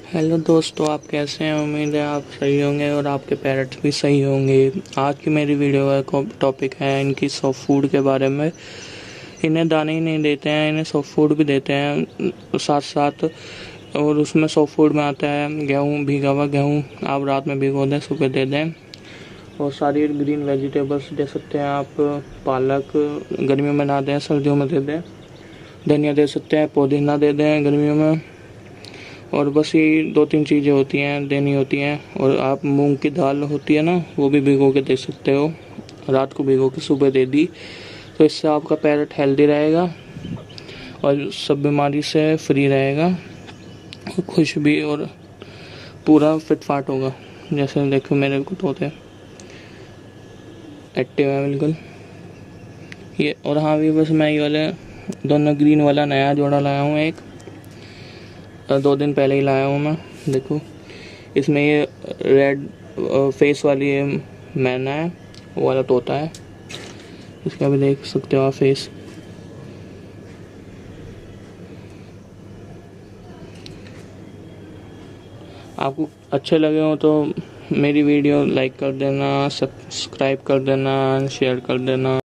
Hello दोस्तों, आप कैसे हैं। उम्मीद है आप सही होंगे और आपके पेरेंट्स भी सही होंगे। आज की मेरी वीडियो का टॉपिक है इनकी सॉफ्ट फूड के बारे में। इन्हें दाने ही नहीं देते हैं, इन्हें सॉफ्ट फूड भी देते हैं साथ साथ। और उसमें सॉफ्ट फूड में आता है गेहूँ, भीगा हुआ गेहूँ आप रात में भिगो दें, सुबह दे दें। और सारी ग्रीन वेजिटेबल्स दे सकते हैं आप। पालक गर्मियों में ना दें, सर्दियों में दे दें। धनिया दे सकते हैं, पुदीना दे दें गर्मियों में। और बस ये 2-3 चीज़ें होती हैं देनी होती हैं। और आप मूंग की दाल होती है ना, वो भी भिगो के दे सकते हो। रात को भिगो के सुबह दे दी तो इससे आपका पैरेट हेल्दी रहेगा और सब बीमारी से फ्री रहेगा, खुश भी और पूरा फिट फाट होगा। जैसे देखो मेरे को तोते एक्टिव है बिल्कुल ये। और हाँ भी बस मैं ये वाले दोनों ग्रीन वाला नया जोड़ा लाया हूँ, एक 2 दिन पहले ही लाया हूँ मैं। देखो इसमें ये रेड फेस वाली ये मैना है, वो वाला तोता है। इसका भी देख सकते हो आप फेस। आपको अच्छे लगे हो तो मेरी वीडियो लाइक कर देना, सब्सक्राइब कर देना, शेयर कर देना।